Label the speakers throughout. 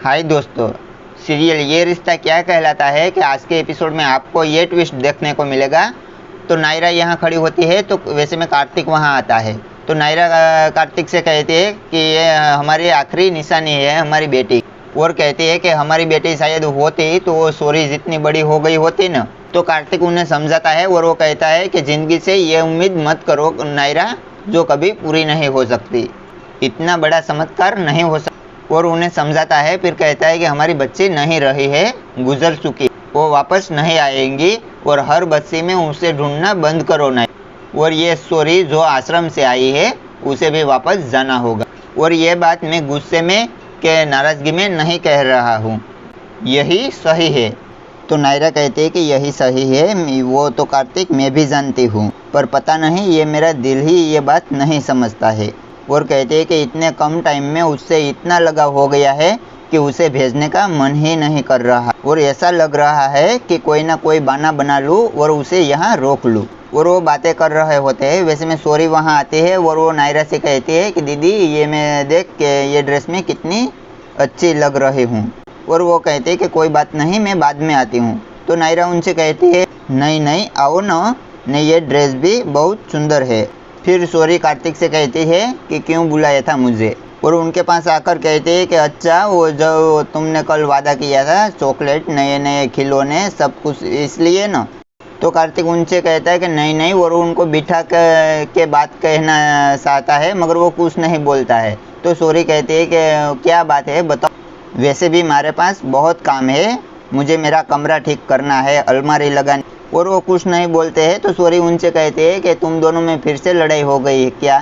Speaker 1: हाय दोस्तों, सीरियल ये रिश्ता क्या कहलाता है कि आज के एपिसोड में आपको ये ट्विस्ट देखने को मिलेगा। तो नायरा यहाँ खड़ी होती है तो वैसे में कार्तिक वहाँ आता है। तो नायरा कार्तिक से कहती है कि ये हमारी आखिरी निशानी है हमारी बेटी, और कहती है कि हमारी बेटी शायद होती तो वो सॉरी जितनी बड़ी हो गई होती ना। तो कार्तिक उन्हें समझाता है और वो कहता है कि ज़िंदगी से ये उम्मीद मत करो नायरा, जो कभी पूरी नहीं हो सकती, इतना बड़ा चमत्कार नहीं हो सकता। और उन्हें समझाता है, फिर कहता है कि हमारी बच्ची नहीं रही है, गुजर चुकी, वो वापस नहीं आएंगी और हर बच्ची में उसे ढूंढना बंद करो नहीं। और ये स्टोरी जो आश्रम से आई है उसे भी वापस जाना होगा। और ये बात मैं गुस्से में के नाराज़गी में नहीं कह रहा हूँ, यही सही है। तो नायरा कहते हैं कि यही सही है। वो तो कार्तिक मैं भी जानती हूँ, पर पता नहीं ये मेरा दिल ही ये बात नहीं समझता है। और कहते हैं कि इतने कम टाइम में उससे इतना लगाव हो गया है कि उसे भेजने का मन ही नहीं कर रहा, और ऐसा लग रहा है कि कोई ना कोई बहाना बना लूँ और उसे यहाँ रोक लूँ। और वो बातें कर रहे होते हैं, वैसे में सॉरी वहाँ आती है और वो नायरा से कहती है कि दीदी ये मैं देख के ये ड्रेस में कितनी अच्छी लग रही हूँ। और वो कहते हैं कि कोई बात नहीं, मैं बाद में आती हूँ। तो नायरा उनसे कहती है नहीं नहीं आओ ना, नहीं ये ड्रेस भी बहुत सुंदर है। फिर सॉरी कार्तिक से कहती है कि क्यों बुलाया था मुझे, और उनके पास आकर कहते हैं कि अच्छा वो जो तुमने कल वादा किया था चॉकलेट नए नए खिलौने सब कुछ इसलिए ना। तो कार्तिक उनसे कहता है कि नहीं नहीं, और उनको बिठा के बात कहना चाहता है मगर वो कुछ नहीं बोलता है। तो सॉरी कहती है कि क्या बात है बताओ, वैसे भी हमारे पास बहुत काम है, मुझे मेरा कमरा ठीक करना है, अलमारी लगानी। और वो कुछ नहीं बोलते हैं। तो सॉरी उनसे कहते हैं कि तुम दोनों में फिर से लड़ाई हो गई है क्या।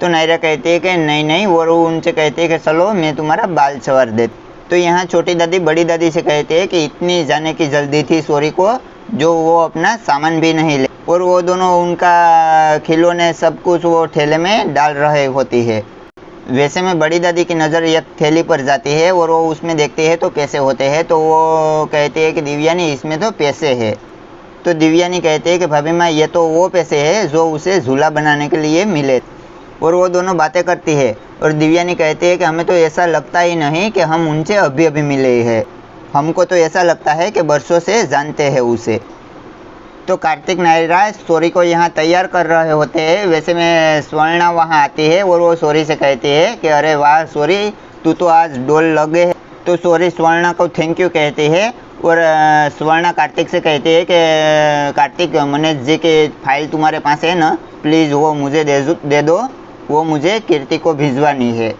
Speaker 1: तो नायरा कहती है कि नहीं नहीं, और वो उनसे कहते हैं कि चलो मैं तुम्हारा बाल संवार दे। तो यहाँ छोटी दादी बड़ी दादी से कहते हैं कि इतनी जाने की जल्दी थी सॉरी को, जो वो अपना सामान भी नहीं ले, और वो दोनों उनका खिलौने सब कुछ वो ठेले में डाल रहे होती है। वैसे में बड़ी दादी की नज़र एक थैली पर जाती है और वो उसमें देखती है तो पैसे होते हैं। तो वो कहती है कि दिव्यानी इसमें तो पैसे है। तो दिव्यानी कहती है कि भाभी माँ ये तो वो पैसे है जो उसे झूला बनाने के लिए मिले। और वो दोनों बातें करती है और दिव्यानी कहती है कि हमें तो ऐसा लगता ही नहीं कि हम उनसे अभी अभी मिले हैं, हमको तो ऐसा लगता है कि बरसों से जानते हैं उसे। तो कार्तिक नायरा सॉरी को यहाँ तैयार कर रहे होते हैं। वैसे में स्वर्णा वहाँ आती है और वो सॉरी से कहती है कि अरे वाह सॉरी, तू तो आज डोल लगे है। तो सॉरी स्वर्णा को थैंक यू कहती है और स्वर्णा कार्तिक से कहती है कि कार्तिक मनीष जी की फाइल तुम्हारे पास है ना, प्लीज़ वो मुझे दे दो, वो मुझे कीर्ति को भिजवानी है।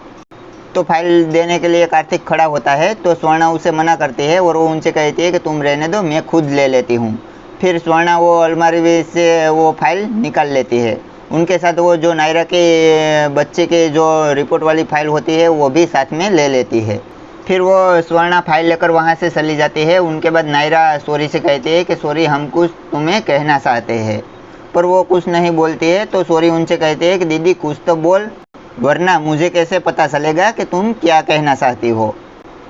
Speaker 1: तो फाइल देने के लिए कार्तिक खड़ा होता है। तो स्वर्णा उसे मना करती है और वो उनसे कहती है कि तुम रहने दो, मैं खुद ले लेती हूँ। फिर स्वर्णा वो अलमारी से वो फाइल निकाल लेती है। उनके साथ वो जो नायरा के बच्चे के जो रिपोर्ट वाली फाइल होती है वो भी साथ में ले लेती है। फिर वो स्वर्णा फाइल लेकर वहाँ से चली जाती है। उनके बाद नायरा सॉरी से कहती है कि सॉरी हम कुछ तुम्हें कहना चाहते हैं, पर वो कुछ नहीं बोलती है। तो सॉरी उनसे कहती है कि दीदी कुछ तो बोल, वरना मुझे कैसे पता चलेगा कि तुम क्या कहना चाहती हो।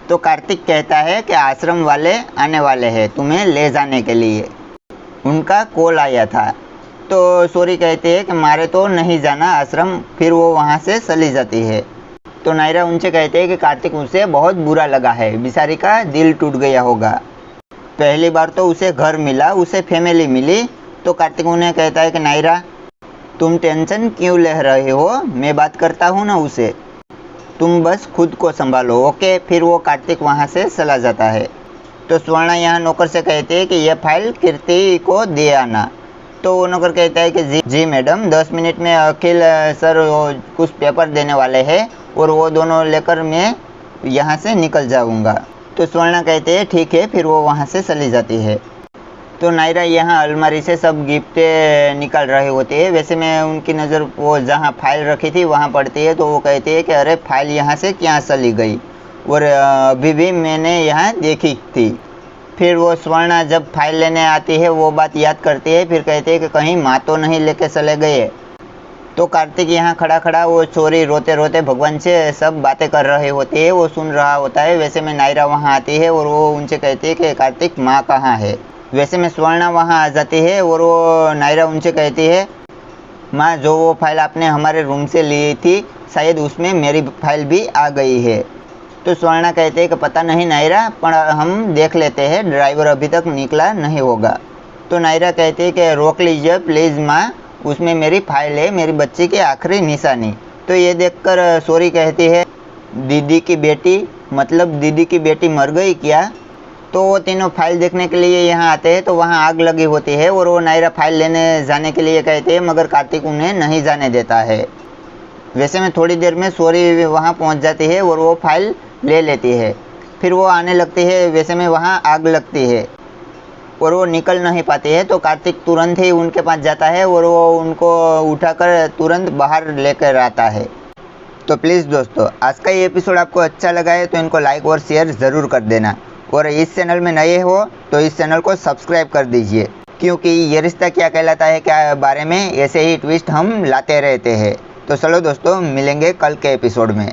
Speaker 1: तो कार्तिक कहता है कि आश्रम वाले आने वाले हैं तुम्हें ले जाने के लिए, उनका कॉल आया था। तो सॉरी कहती है कि मारे तो नहीं जाना आश्रम। फिर वो वहाँ से चली जाती है। तो नायरा उनसे कहते हैं कि कार्तिक उसे बहुत बुरा लगा है, बेचारी का दिल टूट गया होगा, पहली बार तो उसे घर मिला, उसे फैमिली मिली। तो कार्तिक उन्हें कहता है कि नायरा तुम टेंशन क्यों ले रहे हो, मैं बात करता हूँ ना उसे, तुम बस खुद को संभालो ओके। फिर वो कार्तिक वहाँ से चला जाता है। तो स्वर्णा यहाँ नौकर से कहती है कि यह फाइल कीर्ति को दे आना। तो वो नौकर कहता है कि जी मैडम, 10 मिनट में अखिल सर कुछ पेपर देने वाले हैं और वो दोनों लेकर मैं यहाँ से निकल जाऊँगा। तो स्वर्णा कहते हैं ठीक है। फिर वो वहाँ से चली जाती है। तो नायरा यहाँ अलमारी से सब गिफ्टें निकाल रहे होते हैं। वैसे में उनकी नज़र वो जहाँ फाइल रखी थी वहाँ पड़ती है। तो वो कहती है कि अरे फाइल यहाँ से क्या चली गई, और अभी भी मैंने यहाँ देखी थी। फिर वो स्वर्णा जब फाइल लेने आती है वो बात याद करती है। फिर कहती है कि कहीं माँ तो नहीं लेके चले गए। तो कार्तिक यहाँ खड़ा खड़ा वो चोरी रोते रोते भगवान से सब बातें कर रहे होते हैं, वो सुन रहा होता है। वैसे में नायरा वहाँ आती है और वो उनसे कहती है कि कार्तिक माँ कहाँ है। वैसे में स्वर्णा वहाँ आ जाती है और वो नायरा उनसे कहती है माँ जो वो फाइल आपने हमारे रूम से ली थी शायद उसमें मेरी फाइल भी आ गई है। तो स्वर्णा कहते हैं कि पता नहीं नायरा, पर हम देख लेते हैं, ड्राइवर अभी तक निकला नहीं होगा। तो नायरा कहती है कि रोक लीजिए प्लीज़ माँ, उसमें मेरी फाइल है, मेरी बच्ची की आखिरी निशानी। तो ये देखकर सॉरी कहती है दीदी की बेटी, मतलब दीदी की बेटी मर गई क्या? तो वो तीनों फाइल देखने के लिए यहाँ आते हैं, तो वहाँ आग लगी होती है और वो नायरा फाइल लेने जाने के लिए कहते हैं, मगर कार्तिक उन्हें नहीं जाने देता है। वैसे में थोड़ी देर में सॉरी वहाँ पहुँच जाती है और वो फाइल ले लेती है। फिर वो आने लगती है, वैसे में वहाँ आग लगती है और वो निकल नहीं पाती है। तो कार्तिक तुरंत ही उनके पास जाता है और वो उनको उठाकर तुरंत बाहर लेकर आता है। तो प्लीज़ दोस्तों, आज का ये एपिसोड आपको अच्छा लगा है तो इनको लाइक और शेयर ज़रूर कर देना, और इस चैनल में नए हो तो इस चैनल को सब्सक्राइब कर दीजिए, क्योंकि ये रिश्ता क्या कहलाता है क्या बारे में ऐसे ही ट्विस्ट हम लाते रहते हैं। तो चलो दोस्तों, मिलेंगे कल के एपिसोड में।